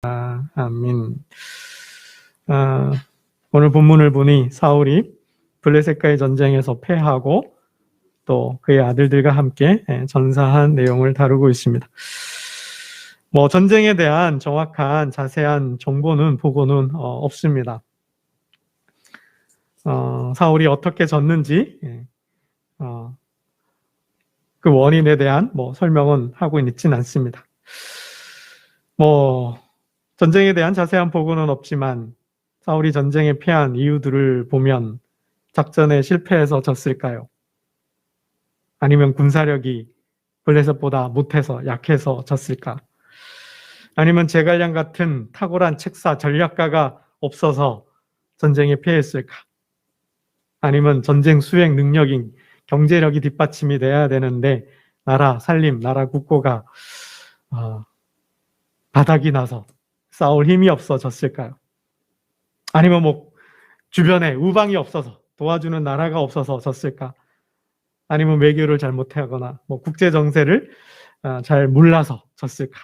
아멘. 오늘 본문을 보니 사울이 블레셋과의 전쟁에서 패하고 또 그의 아들들과 함께 전사한 내용을 다루고 있습니다. 전쟁에 대한 정확한 자세한 정보는 보고는 없습니다. 사울이 어떻게 졌는지 그 원인에 대한 설명은 하고 있지는 않습니다. 전쟁에 대한 자세한 보고는 없지만 사울이 전쟁에 패한 이유들을 보면 작전에 실패해서 졌을까요? 아니면 군사력이 블레셋보다 못해서 약해서 졌을까? 아니면 제갈량 같은 탁월한 책사 전략가가 없어서 전쟁에 패했을까? 아니면 전쟁 수행 능력인 경제력이 뒷받침이 돼야 되는데 나라 살림, 나라 국고가 바닥이 나서 싸울 힘이 없어졌을까요? 아니면 주변에 우방이 없어서 도와주는 나라가 없어서 졌을까? 아니면 외교를 잘못하거나 국제 정세를 잘 몰라서 졌을까?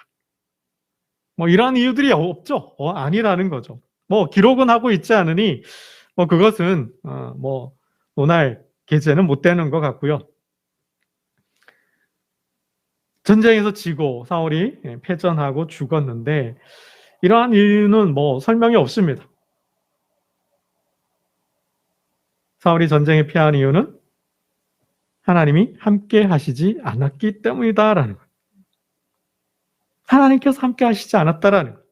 이런 이유들이 없죠. 아니라는 거죠. 기록은 하고 있지 않으니 그것은 논할 계제는 못 되는 것 같고요. 전쟁에서 지고 사울이 패전하고 죽었는데 이러한 이유는 설명이 없습니다. 사울이 전쟁에 패한 이유는 하나님이 함께 하시지 않았기 때문이다라는 거예요. 하나님께서 함께 하시지 않았다라는 거예요.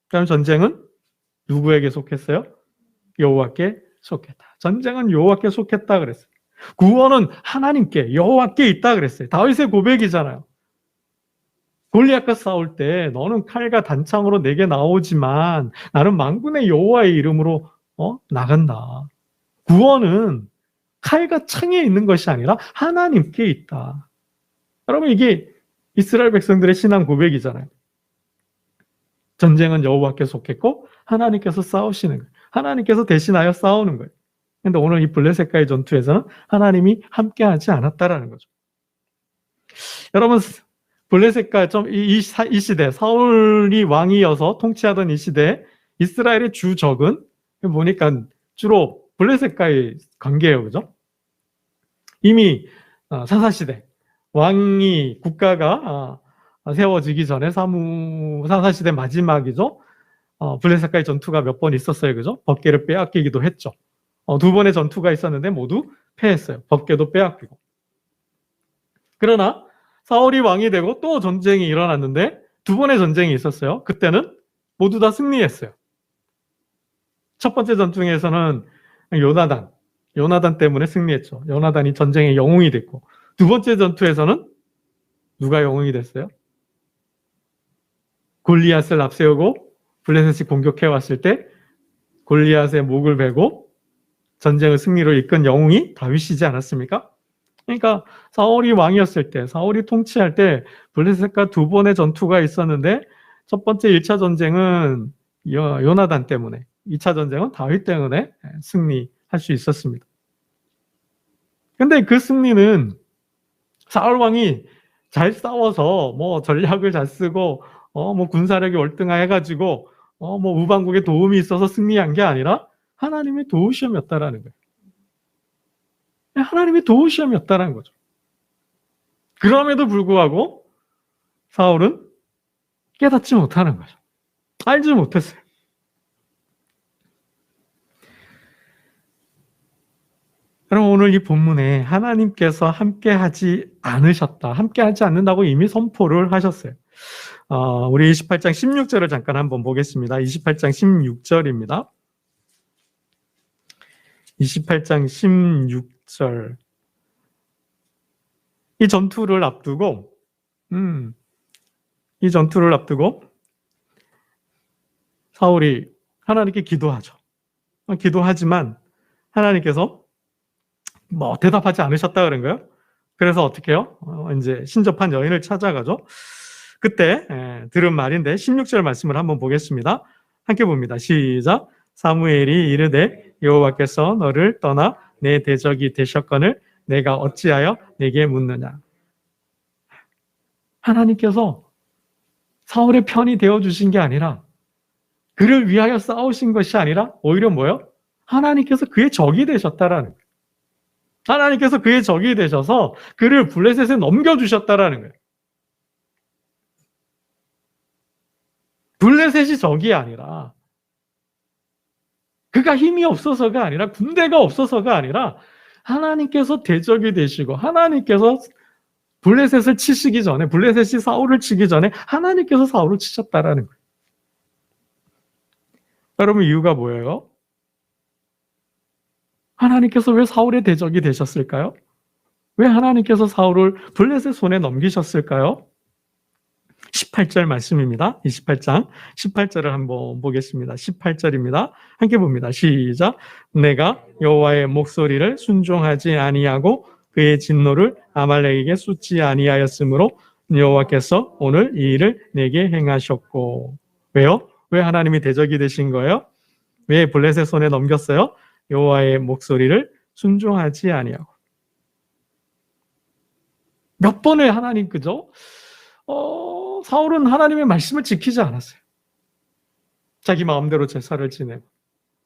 그럼 전쟁은 누구에게 속했어요? 여호와께 속했다. 전쟁은 여호와께 속했다 그랬어요. 구원은 하나님께 여호와께 있다 그랬어요. 다윗의 고백이잖아요. 골리앗과 싸울 때 너는 칼과 단창으로 내게 나오지만 나는 만군의 여호와의 이름으로 나간다. 구원은 칼과 창에 있는 것이 아니라 하나님께 있다. 여러분 이게 이스라엘 백성들의 신앙 고백이잖아요. 전쟁은 여호와께 속했고 하나님께서 싸우시는 거예요. 하나님께서 대신하여 싸우는 거예요. 그런데 오늘 이 블레셋과의 전투에서는 하나님이 함께하지 않았다라는 거죠. 여러분 블레셋과 이 시대 사울이 왕이어서 통치하던 이 시대 이스라엘의 주적은 보니까 주로 블레셋과의 관계예요. 그죠? 이미 사사시대 왕이 국가가 세워지기 전에 사사시대 마지막이죠. 블레셋과의 전투가 몇 번 있었어요. 그죠? 법궤를 빼앗기기도 했죠. 두 번의 전투가 있었는데 모두 패했어요. 법궤도 빼앗기고. 그러나 사울이 왕이 되고 또 전쟁이 일어났는데 두 번의 전쟁이 있었어요. 그때는 모두 다 승리했어요. 첫 번째 전투에서는 요나단 때문에 승리했죠. 요나단이 전쟁의 영웅이 됐고 두 번째 전투에서는 누가 영웅이 됐어요? 골리앗을 앞세우고 블레셋이 공격해 왔을 때 골리앗의 목을 베고 전쟁을 승리로 이끈 영웅이 다윗이지 않았습니까? 그러니까 사울이 왕이었을 때, 사울이 통치할 때 블레셋과 두 번의 전투가 있었는데 첫 번째 1차 전쟁은 요나단 때문에, 2차 전쟁은 다윗 때문에 승리할 수 있었습니다. 근데 그 승리는 사울 왕이 잘 싸워서 전략을 잘 쓰고 군사력이 월등해가지고 우방국에 도움이 있어서 승리한 게 아니라 하나님의 도우심이었다라는 거예요. 하나님의 도우심이었다는 거죠. 그럼에도 불구하고 사울은 깨닫지 못하는 거죠. 알지 못했어요. 여러분 오늘 이 본문에 하나님께서 함께하지 않으셨다. 함께하지 않는다고 이미 선포를 하셨어요. 우리 28장 16절을 잠깐 한번 보겠습니다. 28장 16절입니다. 28장 16절. 이 전투를 앞두고 사울이 하나님께 기도하죠. 기도하지만 하나님께서 대답하지 않으셨다 그런 거예요. 그래서 어떻게 해요? 이제 신접한 여인을 찾아가죠. 그때 들은 말인데 16절 말씀을 한번 보겠습니다. 함께 봅니다. 시작. 사무엘이 이르되 여호와께서 너를 떠나 내 대적이 되셨거늘 내가 어찌하여 내게 묻느냐. 하나님께서 사울의 편이 되어주신 게 아니라 그를 위하여 싸우신 것이 아니라 오히려 뭐예요? 하나님께서 그의 적이 되셨다라는 거예요. 하나님께서 그의 적이 되셔서 그를 블레셋에 넘겨주셨다라는 거예요. 블레셋이 적이 아니라, 그가 힘이 없어서가 아니라, 군대가 없어서가 아니라 하나님께서 대적이 되시고 하나님께서 블레셋을 치시기 전에, 블레셋이 사울을 치기 전에 하나님께서 사울을 치셨다라는 거예요. 여러분, 이유가 뭐예요? 하나님께서 왜 사울의 대적이 되셨을까요? 왜 하나님께서 사울을 블레셋 손에 넘기셨을까요? 18절 말씀입니다. 28장 18절을 한번 보겠습니다. 18절입니다. 함께 봅니다. 시작. 내가 여호와의 목소리를 순종하지 아니하고 그의 진노를 아말렉에게 쏟지 아니하였으므로 여호와께서 오늘 이 일을 내게 행하셨고. 왜요? 왜 하나님이 대적이 되신 거예요? 왜 블레셋 손에 넘겼어요? 여호와의 목소리를 순종하지 아니하고. 몇 번의 하나님, 그죠? 사울은 하나님의 말씀을 지키지 않았어요. 자기 마음대로 제사를 지내고.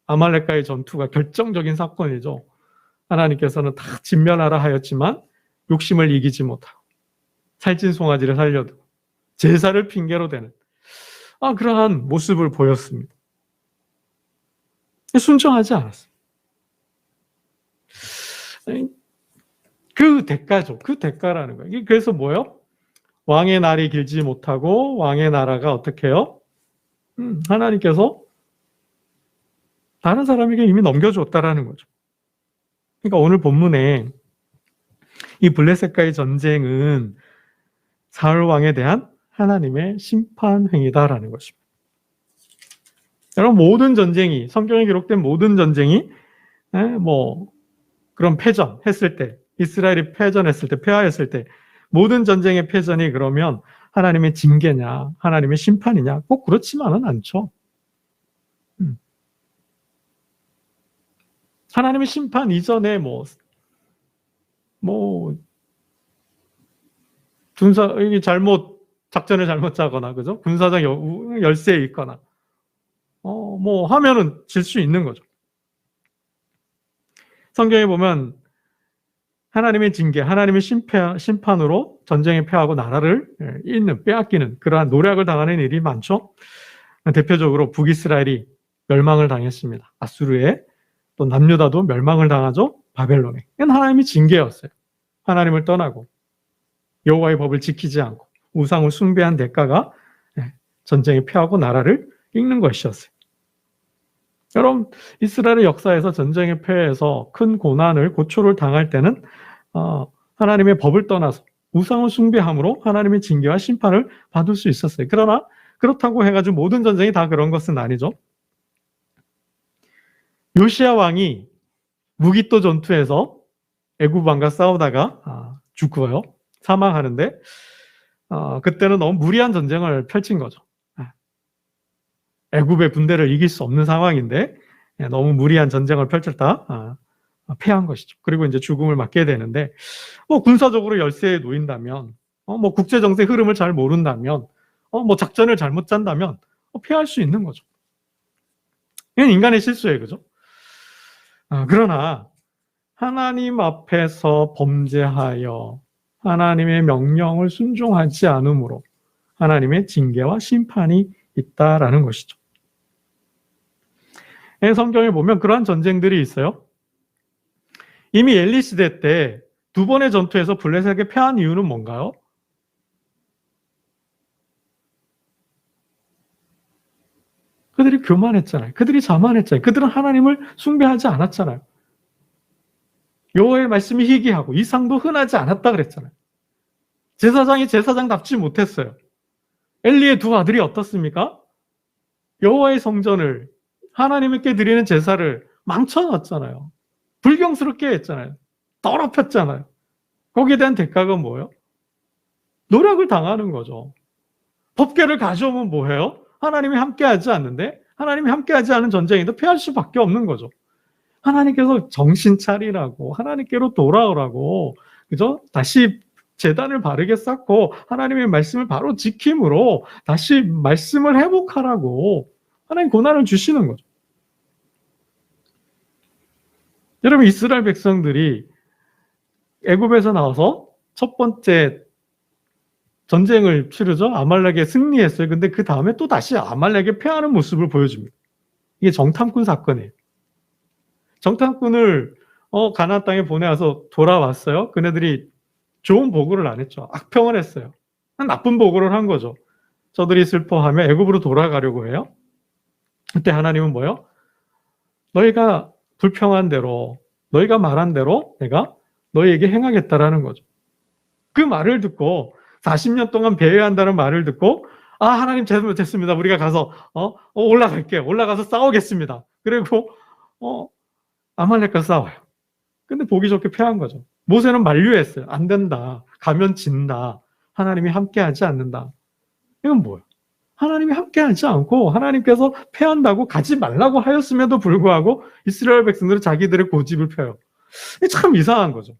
아말렉과의 전투가 결정적인 사건이죠. 하나님께서는 다 진멸하라 하였지만 욕심을 이기지 못하고 살찐 송아지를 살려두고 제사를 핑계로 대는 그러한 모습을 보였습니다. 순종하지 않았어요. 그 대가죠. 그 대가라는 거예요. 그래서 뭐예요? 왕의 날이 길지 못하고 왕의 나라가 어떻게 해요? 하나님께서 다른 사람에게 이미 넘겨줬다라는 거죠. 그러니까 오늘 본문에 이 블레셋과의 전쟁은 사울 왕에 대한 하나님의 심판 행위다라는 것입니다. 여러분, 모든 전쟁이, 성경에 기록된 모든 전쟁이 그런 패전했을 때, 이스라엘이 패전했을 때, 패하였을 때, 모든 전쟁의 패전이 그러면 하나님의 징계냐, 하나님의 심판이냐, 꼭 그렇지만은 않죠. 하나님의 심판 이전에 작전을 잘못 짜거나, 그죠? 군사적 열세에 있거나, 하면은 질 수 있는 거죠. 성경에 보면 하나님의 징계, 하나님의 심판으로 전쟁에 패하고 나라를 빼앗기는 그러한 노략을 당하는 일이 많죠. 대표적으로 북이스라엘이 멸망을 당했습니다. 아수르에. 또 남유다도 멸망을 당하죠. 바벨론에. 이건 하나님의 징계였어요. 하나님을 떠나고 여호와의 법을 지키지 않고 우상을 숭배한 대가가 전쟁에 패하고 나라를 잃는 것이었어요. 여러분, 이스라엘의 역사에서 전쟁에 패해서 큰 고초를 당할 때는 하나님의 법을 떠나서 우상을 숭배함으로 하나님의 징계와 심판을 받을 수 있었어요. 그러나 그렇다고 해가지고 모든 전쟁이 다 그런 것은 아니죠. 요시야 왕이 무기또 전투에서 애굽 왕과 싸우다가 죽고요. 사망하는데 그때는 너무 무리한 전쟁을 펼친 거죠. 애굽의 군대를 이길 수 없는 상황인데 너무 무리한 전쟁을 펼쳤다 패한 것이죠. 그리고 이제 죽음을 맞게 되는데 군사적으로 열세에 놓인다면 국제 정세 흐름을 잘 모른다면 작전을 잘못 짠다면 패할 수 있는 거죠. 이건 인간의 실수예요, 그죠? 그러나 하나님 앞에서 범죄하여 하나님의 명령을 순종하지 않으므로 하나님의 징계와 심판이 있다라는 것이죠. 성경에 보면 그러한 전쟁들이 있어요. 이미 엘리 시대 때 두 번의 전투에서 블레셋에게 패한 이유는 뭔가요? 그들이 교만했잖아요. 그들이 자만했잖아요. 그들은 하나님을 숭배하지 않았잖아요. 여호와의 말씀이 희귀하고 이상도 흔하지 않았다 그랬잖아요. 제사장이 제사장답지 못했어요. 엘리의 두 아들이 어떻습니까? 여호와의 성전을, 하나님께 드리는 제사를 망쳐놨잖아요. 불경스럽게 했잖아요. 더럽혔잖아요. 거기에 대한 대가가 뭐예요? 노력을 당하는 거죠. 법궤를 가져오면 뭐예요? 하나님이 함께하지 않는데, 하나님이 함께하지 않은 전쟁에도 패할 수밖에 없는 거죠. 하나님께서 정신 차리라고, 하나님께로 돌아오라고, 그죠? 다시 제단을 바르게 쌓고 하나님의 말씀을 바로 지킴으로 다시 말씀을 회복하라고 하나님 고난을 주시는 거죠. 여러분, 이스라엘 백성들이 애굽에서 나와서 첫 번째 전쟁을 치르죠. 아말렉에 승리했어요. 근데 그 다음에 또 다시 아말렉에 패하는 모습을 보여줍니다. 이게 정탐꾼 사건이에요. 정탐꾼을 가나안 땅에 보내와서 돌아왔어요. 그네들이 좋은 보고를 안 했죠. 악평을 했어요. 나쁜 보고를 한 거죠. 저들이 슬퍼하며 애굽으로 돌아가려고 해요. 그때 하나님은 뭐요? 너희가 불평한 대로, 너희가 말한 대로 내가 너희에게 행하겠다라는 거죠. 그 말을 듣고 40년 동안 배회한다는 말을 듣고 하나님 됐습니다. 우리가 가서 올라갈게요. 올라가서 싸우겠습니다. 그리고 아말렉과 싸워요. 근데 보기 좋게 패한 거죠. 모세는 만류했어요. 안 된다. 가면 진다. 하나님이 함께하지 않는다. 이건 뭐예요? 하나님이 함께하지 않고 하나님께서 패한다고 가지 말라고 하였음에도 불구하고 이스라엘 백성들은 자기들의 고집을 펴요. 이게 참 이상한 거죠.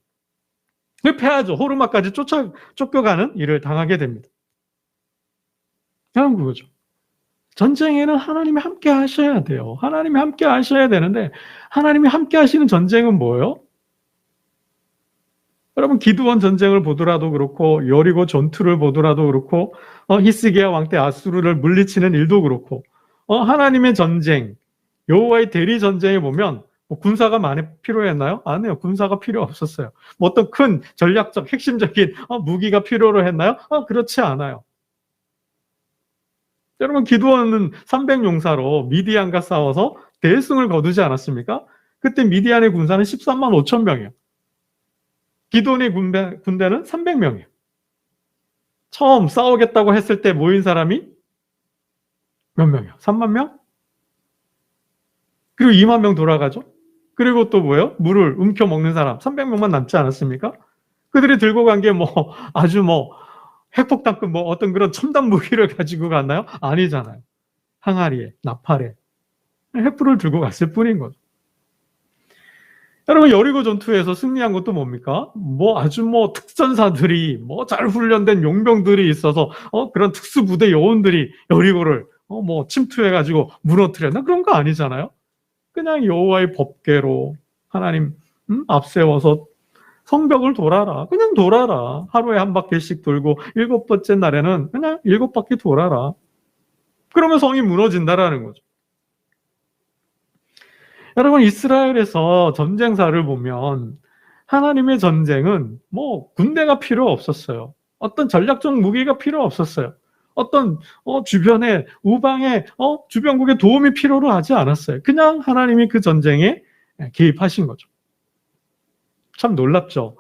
패하죠. 호르마까지 쫓겨가는 일을 당하게 됩니다. 그런 그거죠. 전쟁에는 하나님이 함께 하셔야 돼요. 하나님이 함께 하셔야 되는데 하나님이 함께 하시는 전쟁은 뭐예요? 여러분, 기드온 전쟁을 보더라도 그렇고 여리고 전투를 보더라도 그렇고 히스기야 왕 때 아수르를 물리치는 일도 그렇고 하나님의 전쟁, 여호와의 대리 전쟁에 보면 군사가 많이 필요했나요? 아니요. 군사가 필요 없었어요. 어떤 큰 전략적 핵심적인 무기가 필요로 했나요? 그렇지 않아요. 여러분, 기드온은 300용사로 미디안과 싸워서 대승을 거두지 않았습니까? 그때 미디안의 군사는 13만 5천 명이에요. 기드온의 군대는 300명이에요. 처음 싸우겠다고 했을 때 모인 사람이 몇 명이에요? 3만 명? 그리고 2만 명 돌아가죠? 그리고 또 뭐예요? 물을 움켜 먹는 사람 300명만 남지 않았습니까? 그들이 들고 간 게 아주 핵폭탄급 어떤 그런 첨단 무기를 가지고 갔나요? 아니잖아요. 항아리에, 나팔에 횃불을 들고 갔을 뿐인 거죠. 여러분, 여리고 전투에서 승리한 것도 뭡니까? 아주 특전사들이 잘 훈련된 용병들이 있어서 그런 특수부대 요원들이 여리고를 침투해가지고 무너뜨렸나? 그런 거 아니잖아요. 그냥 여호와의 법궤로 하나님 앞세워서 성벽을 돌아라. 그냥 돌아라. 하루에 한 바퀴씩 돌고 7번째 날에는 그냥 7바퀴 돌아라. 그러면 성이 무너진다라는 거죠. 여러분, 이스라엘에서 전쟁사를 보면 하나님의 전쟁은 군대가 필요 없었어요. 어떤 전략적 무기가 필요 없었어요. 어떤 주변에 우방에 주변국의 도움이 필요로 하지 않았어요. 그냥 하나님이 그 전쟁에 개입하신 거죠. 참 놀랍죠.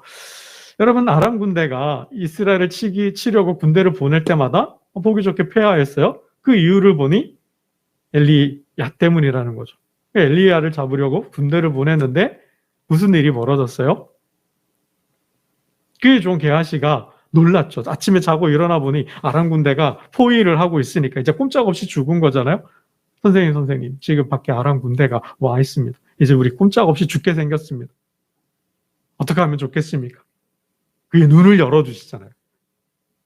여러분, 아람 군대가 이스라엘을 치려고 군대를 보낼 때마다 보기 좋게 패하였어요. 그 이유를 보니 엘리야 때문이라는 거죠. 엘리야를 잡으려고 군대를 보냈는데 무슨 일이 벌어졌어요? 그에 좋은 게하시가 놀랐죠. 아침에 자고 일어나 보니 아람 군대가 포위를 하고 있으니까 이제 꼼짝없이 죽은 거잖아요. 선생님, 지금 밖에 아람 군대가 와 있습니다. 이제 우리 꼼짝없이 죽게 생겼습니다. 어떻게 하면 좋겠습니까? 그게 눈을 열어주시잖아요.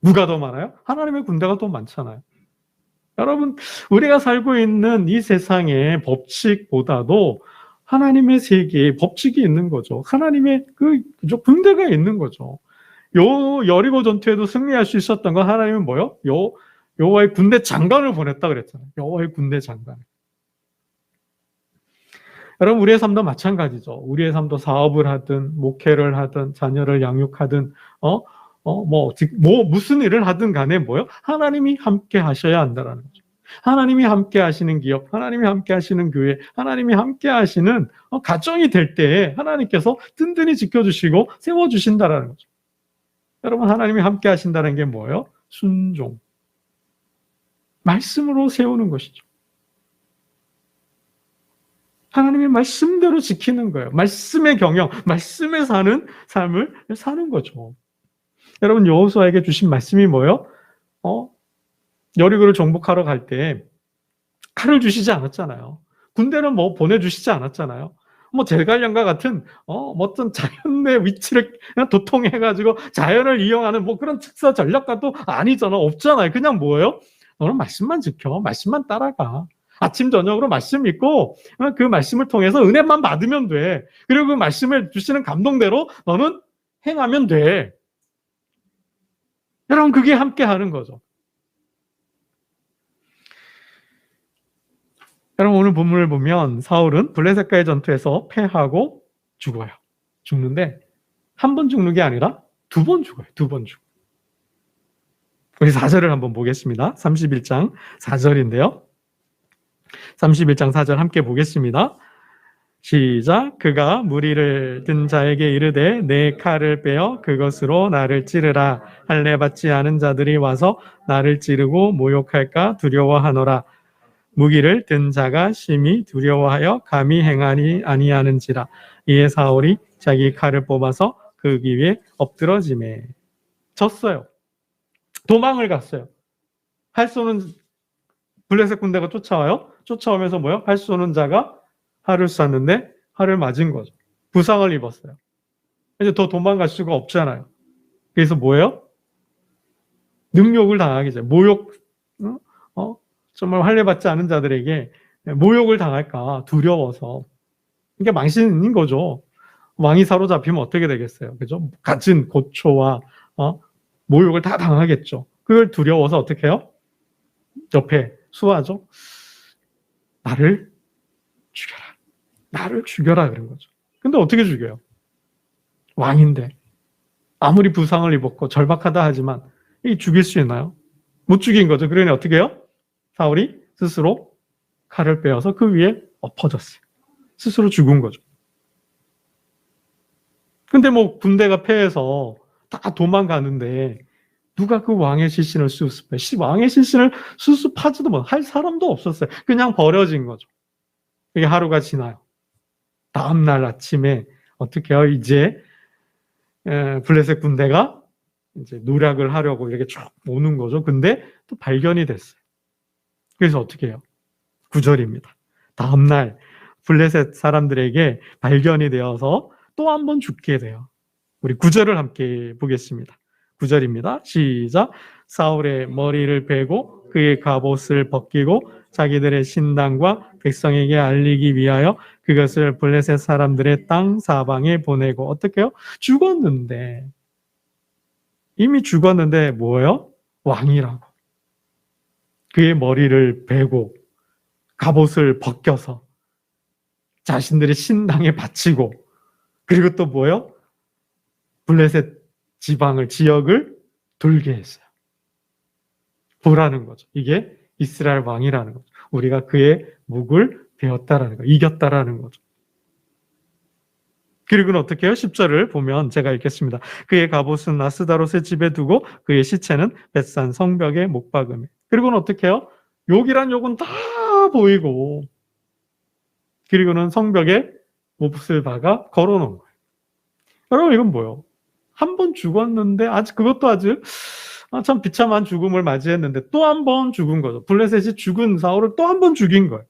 누가 더 많아요? 하나님의 군대가 더 많잖아요. 여러분, 우리가 살고 있는 이 세상의 법칙보다도 하나님의 세계에 법칙이 있는 거죠. 하나님의 군대가 있는 거죠. 여리고 전투에도 승리할 수 있었던 건 하나님은 뭐요? 여호와의 군대 장관을 보냈다 그랬잖아요. 여호와의 군대 장관. 여러분, 우리의 삶도 마찬가지죠. 우리의 삶도 사업을 하든 목회를 하든 자녀를 양육하든 무슨 일을 하든 간에 뭐요? 하나님이 함께 하셔야 한다라는 거죠. 하나님이 함께 하시는 기업, 하나님이 함께 하시는 교회, 하나님이 함께 하시는 가정이 될 때에 하나님께서 든든히 지켜주시고 세워주신다라는 거죠. 여러분, 하나님이 함께 하신다는 게 뭐예요? 순종. 말씀으로 세우는 것이죠. 하나님의 말씀대로 지키는 거예요. 말씀의 경영, 말씀에 사는 삶을 사는 거죠. 여러분, 여호수아에게 주신 말씀이 뭐예요? 여리고를 정복하러 갈 때 칼을 주시지 않았잖아요. 군대는 보내주시지 않았잖아요. 제갈량과 같은 어떤 자연의 위치를 도통해가지고 자연을 이용하는 그런 특사 전략가도 아니잖아. 없잖아요. 그냥 뭐예요? 너는 말씀만 지켜. 말씀만 따라가. 아침 저녁으로 말씀 읽고 그 말씀을 통해서 은혜만 받으면 돼. 그리고 그 말씀을 주시는 감동대로 너는 행하면 돼. 여러분 그게 함께 하는 거죠. 여러분 오늘 본문을 보면 사울은 블레셋과의 전투에서 패하고 죽어요. 죽는데 한 번 죽는 게 아니라 2번 죽어요. 2번 죽어요. 우리 4절을 한번 보겠습니다. 31장 4절인데요. 31장 4절 함께 보겠습니다. 시작. 그가 무리를 든 자에게 이르되 내 칼을 빼어 그것으로 나를 찌르라. 할례 받지 않은 자들이 와서 나를 찌르고 모욕할까 두려워하노라. 무기를 든 자가 심히 두려워하여 감히 행하니 아니하는지라. 이에 사울이 자기 칼을 뽑아서 그 위에 엎드러지매. 졌어요. 도망을 갔어요. 활 쏘는 블레셋 군대가 쫓아와요. 쫓아오면서 뭐요? 활 쏘는 자가 활을 쐈는데 활을 맞은 거죠. 부상을 입었어요. 이제 더 도망갈 수가 없잖아요. 그래서 뭐예요? 능욕을 당하게 돼요. 모욕, 정말 할례받지 않은 자들에게 모욕을 당할까 두려워서. 이게 망신인 거죠. 왕이 사로잡히면 어떻게 되겠어요? 그죠? 갖은 고초와 모욕을 다 당하겠죠. 그걸 두려워서 어떻게 해요? 옆에 수하죠. 나를 죽여라. 나를 죽여라 그런 거죠. 근데 어떻게 죽여요? 왕인데 아무리 부상을 입었고 절박하다 하지만 이 죽일 수 있나요? 못 죽인 거죠. 그러니 어떻게 해요? 사울이 스스로 칼을 빼어서 그 위에 엎어졌어요. 스스로 죽은 거죠. 근데 뭐 군대가 패해서 다 도망가는데 누가 그 왕의 시신을 수습해? 왕의 시신을 수습하지도 할 사람도 없었어요. 그냥 버려진 거죠. 이게 하루가 지나요. 다음날 아침에 어떻게 해요? 이제 블레셋 군대가 이제 노략을 하려고 이렇게 쭉 오는 거죠. 근데 또 발견이 됐어요. 그래서 어떻게 해요? 9절입니다. 다음날 블레셋 사람들에게 발견이 되어서 또 한 번 죽게 돼요. 우리 9절을 함께 보겠습니다. 9절입니다. 시작. 사울의 머리를 베고 그의 갑옷을 벗기고 자기들의 신당과 백성에게 알리기 위하여 그것을 블레셋 사람들의 땅 사방에 보내고 어떻게 해요? 죽었는데 이미 죽었는데 뭐예요? 왕이라고. 그의 머리를 베고 갑옷을 벗겨서 자신들의 신당에 바치고 그리고 또 뭐예요? 블레셋 지역을 돌게 했어요. 보라는 거죠. 이게 이스라엘 왕이라는 거죠. 우리가 그의 묵을 베었다라는 거, 이겼다라는 거죠. 그리고는 어떻게 해요? 10절을 보면 제가 읽겠습니다. 그의 갑옷은 아스다롯의 집에 두고 그의 시체는 벳산 성벽에 못 박으며. 그리고는 어떻게 해요? 욕이란 욕은 다 보이고 그리고는 성벽에 몹을 박아 걸어놓은 거예요. 여러분 이건 뭐예요? 한 번 죽었는데 그것도 아주 참 비참한 죽음을 맞이했는데 또 한 번 죽은 거죠. 블레셋이 죽은 사울을 또 한 번 죽인 거예요.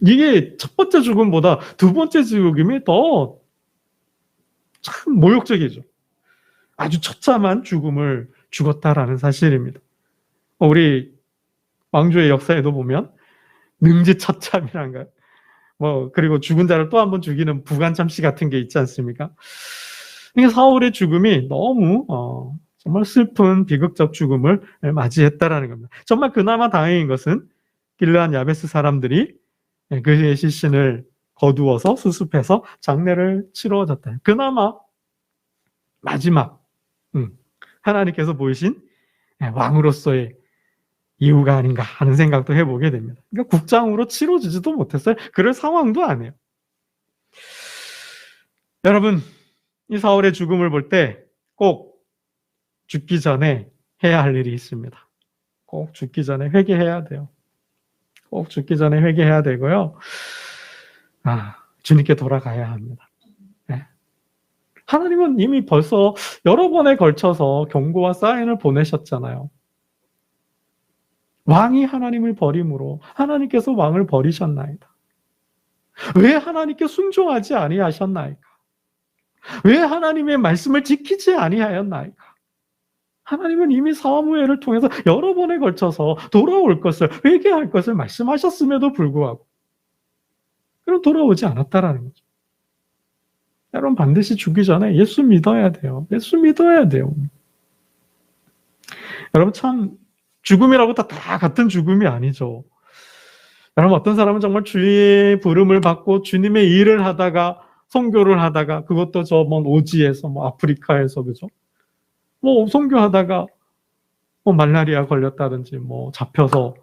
이게 첫 번째 죽음보다 두 번째 죽음이 더 참 모욕적이죠. 아주 처참한 죽음을 죽었다라는 사실입니다. 우리 왕조의 역사에도 보면 능지처참이란가요? 그리고 죽은 자를 또 한 번 죽이는 부관참시 같은 게 있지 않습니까? 그러니까 사울의 죽음이 너무 정말 슬픈 비극적 죽음을 맞이했다라는 겁니다. 정말 그나마 다행인 것은 길르앗 야베스 사람들이 그의 시신을 거두어서 수습해서 장례를 치러졌다. 그나마 마지막 하나님께서 보이신 왕으로서의 이유가 아닌가 하는 생각도 해보게 됩니다. 그러니까 국장으로 치러지지도 못했어요. 그럴 상황도 아니에요. 여러분, 이 사울의 죽음을 볼 때 꼭 죽기 전에 해야 할 일이 있습니다. 꼭 죽기 전에 회개해야 돼요. 꼭 죽기 전에 회개해야 되고요. 주님께 돌아가야 합니다. 네. 하나님은 이미 벌써 여러 번에 걸쳐서 경고와 사인을 보내셨잖아요. 왕이 하나님을 버림으로 하나님께서 왕을 버리셨나이다. 왜 하나님께 순종하지 아니하셨나이까? 왜 하나님의 말씀을 지키지 아니하였나이까? 하나님은 이미 사무엘을 통해서 여러 번에 걸쳐서 돌아올 것을, 회개할 것을 말씀하셨음에도 불구하고 그럼 돌아오지 않았다라는 거죠. 여러분 반드시 죽기 전에 예수 믿어야 돼요. 예수 믿어야 돼요. 여러분 참 죽음이라고 다 같은 죽음이 아니죠. 여러분 어떤 사람은 정말 주의 부름을 받고 주님의 일을 하다가 선교를 하다가 그것도 저 먼 오지에서 아프리카에서 그죠? 선교하다가 말라리아 걸렸다든지 잡혀서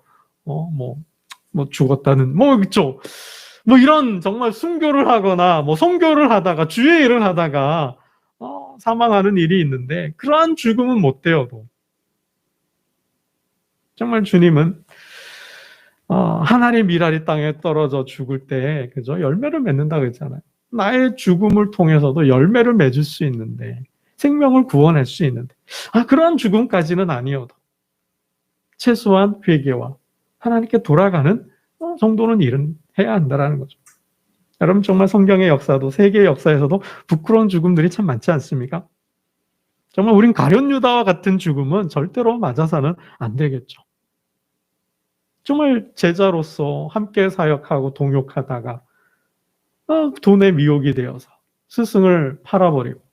죽었다는 그죠? 이런 정말 순교를 하거나 선교를 하다가 주의 일을 하다가 사망하는 일이 있는데 그러한 죽음은 못 되어도 정말 주님은 하나님 미랄이 땅에 떨어져 죽을 때 그죠? 열매를 맺는다 그랬잖아요. 나의 죽음을 통해서도 열매를 맺을 수 있는데 생명을 구원할 수 있는데 그러한 죽음까지는 아니어도 최소한 회개와 하나님께 돌아가는 정도는 일은 해야 한다는 거죠. 여러분 정말 성경의 역사도 세계의 역사에서도 부끄러운 죽음들이 참 많지 않습니까? 정말 우린 가룟 유다와 같은 죽음은 절대로 맞아서는 안 되겠죠. 정말 제자로서 함께 사역하고 동역하다가 돈에 미혹이 되어서 스승을 팔아버리고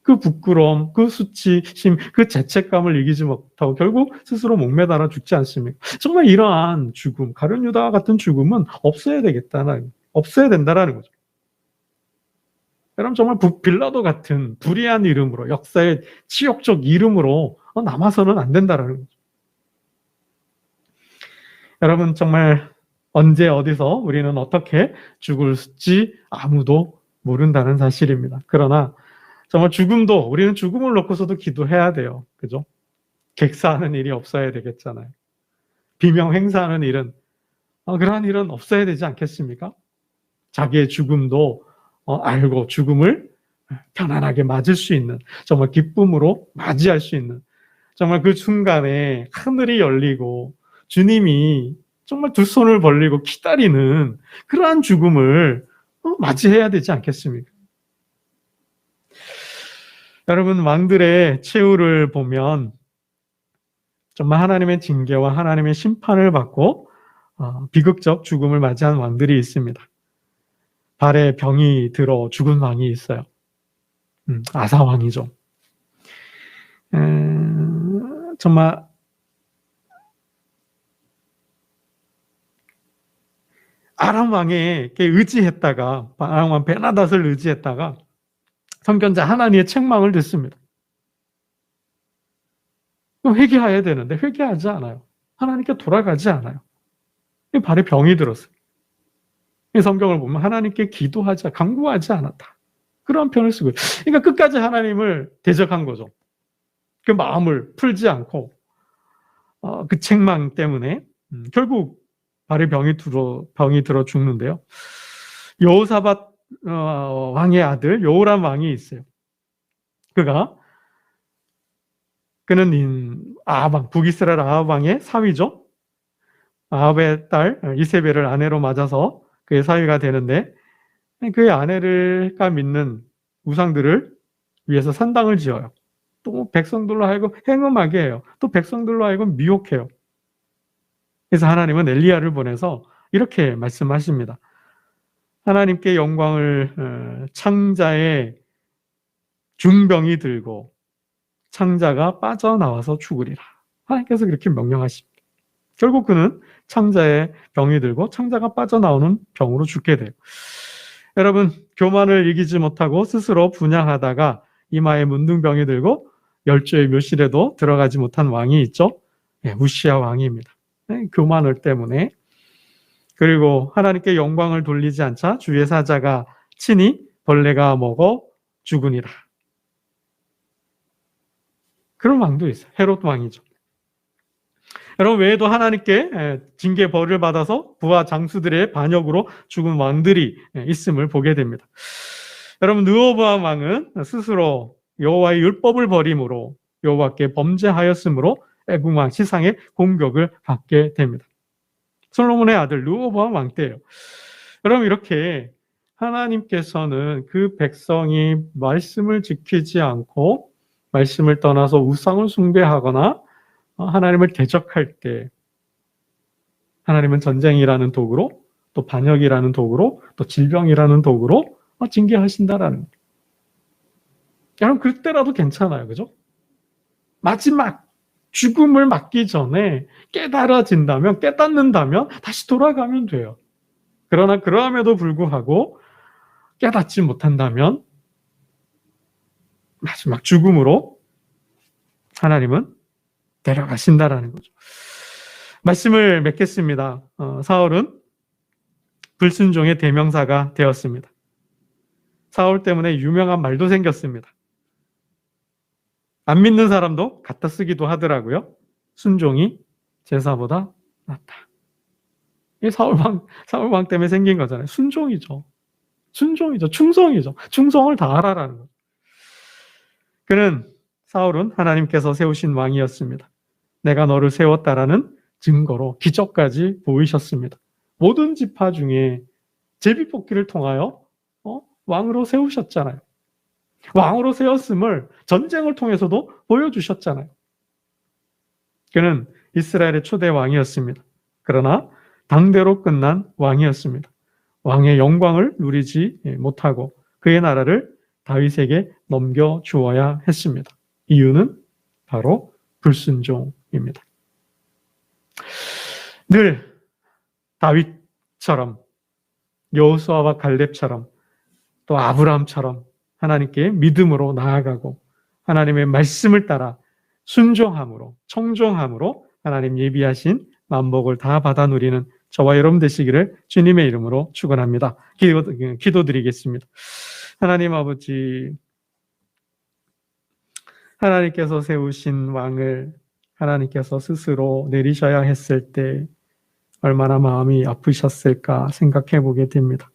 그 부끄러움, 그 수치심, 그 죄책감을 이기지 못하고 결국 스스로 목매달아 죽지 않습니까? 정말 이러한 죽음, 가룟 유다와 같은 죽음은 없어야 된다라는 거죠. 여러분 정말 빌라도 같은 불의한 이름으로 역사의 치욕적 이름으로 남아서는 안 된다라는 거죠. 여러분 정말 언제 어디서 우리는 어떻게 죽을지 아무도 모른다는 사실입니다. 그러나 정말 우리는 죽음을 놓고서도 기도해야 돼요. 그죠? 객사하는 일이 없어야 되겠잖아요. 비명 행사하는 일은 그러한 일은 없어야 되지 않겠습니까? 자기의 죽음도 알고 죽음을 편안하게 맞을 수 있는 정말 기쁨으로 맞이할 수 있는 정말 그 순간에 하늘이 열리고 주님이 정말 두 손을 벌리고 기다리는 그러한 죽음을 맞이해야 되지 않겠습니까? 여러분 왕들의 최후를 보면 정말 하나님의 징계와 하나님의 심판을 받고 비극적 죽음을 맞이한 왕들이 있습니다. 발에 병이 들어 죽은 왕이 있어요. 아사 왕이죠. 정말 아람 왕에게 의지했다가 아람 왕 베나닷을 의지했다가 선견자 하나니의 책망을 듣습니다. 그럼 회개해야 되는데 회개하지 않아요. 하나님께 돌아가지 않아요. 발에 병이 들었어요. 이 성경을 보면 하나님께 기도하지, 간구하지 않았다. 그런 표현을 쓰고 그러니까 끝까지 하나님을 대적한 거죠. 그 마음을 풀지 않고 그 책망 때문에 결국 발에 병이 들어 죽는데요. 여호사밧 왕의 아들 여호람 왕이 있어요. 그는 아합 왕, 북이스라엘 아합 왕의 사위죠. 아합의 딸 이세벨을 아내로 맞아서 그의 사위가 되는데 그의 아내가 믿는 우상들을 위해서 산당을 지어요. 또 백성들로 하여금 행음하게 해요. 또 백성들로 하여금 미혹해요. 그래서 하나님은 엘리야를 보내서 이렇게 말씀하십니다. 하나님께 영광을 창자의 중병이 들고 창자가 빠져나와서 죽으리라. 하나님께서 그렇게 명령하십니다. 결국 그는 창자의 병이 들고 창자가 빠져나오는 병으로 죽게 돼요. 여러분 교만을 이기지 못하고 스스로 분양하다가 이마에 문둥병이 들고 열조의 묘실에도 들어가지 못한 왕이 있죠. 우시야 왕입니다. 교만을 때문에 그리고 하나님께 영광을 돌리지 않자 주의 사자가 친히 벌레가 먹어 죽으니라. 그런 왕도 있어요. 헤롯 왕이죠. 여러분 외에도 하나님께 징계 벌을 받아서 부하 장수들의 반역으로 죽은 왕들이 있음을 보게 됩니다. 여러분 르호보암 왕은 스스로 여호와의 율법을 버림으로 여호와께 범죄하였으므로 애국왕 시상의 공격을 받게 됩니다. 솔로몬의 아들 르호보암 왕 때예요. 여러분 이렇게 하나님께서는 그 백성이 말씀을 지키지 않고 말씀을 떠나서 우상을 숭배하거나 하나님을 대적할 때 하나님은 전쟁이라는 도구로, 또 반역이라는 도구로, 또 질병이라는 도구로 징계하신다라는 거예요. 여러분 그때라도 괜찮아요. 그죠? 마지막 죽음을 맞기 전에 깨닫는다면 다시 돌아가면 돼요. 그러나 그러함에도 불구하고 깨닫지 못한다면 마지막 죽음으로 하나님은 데려가신다라는 거죠. 말씀을 맺겠습니다. 사울은 불순종의 대명사가 되었습니다. 사울 때문에 유명한 말도 생겼습니다. 안 믿는 사람도 갖다 쓰기도 하더라고요. 순종이 제사보다 낫다. 이 사울왕 때문에 생긴 거잖아요. 순종이죠. 충성이죠. 충성을 다하라라는 거죠. 사울은 하나님께서 세우신 왕이었습니다. 내가 너를 세웠다라는 증거로 기적까지 보이셨습니다. 모든 지파 중에 제비뽑기를 통하여 왕으로 세우셨잖아요. 왕으로 세웠음을 전쟁을 통해서도 보여주셨잖아요. 그는 이스라엘의 초대 왕이었습니다. 그러나 당대로 끝난 왕이었습니다. 왕의 영광을 누리지 못하고 그의 나라를 다윗에게 넘겨주어야 했습니다. 이유는 바로 불순종입니다. 늘 다윗처럼, 여호수아와 갈렙처럼, 또 아브라함처럼 하나님께 믿음으로 나아가고 하나님의 말씀을 따라 순종함으로, 청종함으로 하나님 예비하신 만복을 다 받아 누리는 저와 여러분 되시기를 주님의 이름으로 축원합니다. 기도드리겠습니다. 하나님 아버지, 하나님께서 세우신 왕을 하나님께서 스스로 내리셔야 했을 때 얼마나 마음이 아프셨을까 생각해 보게 됩니다.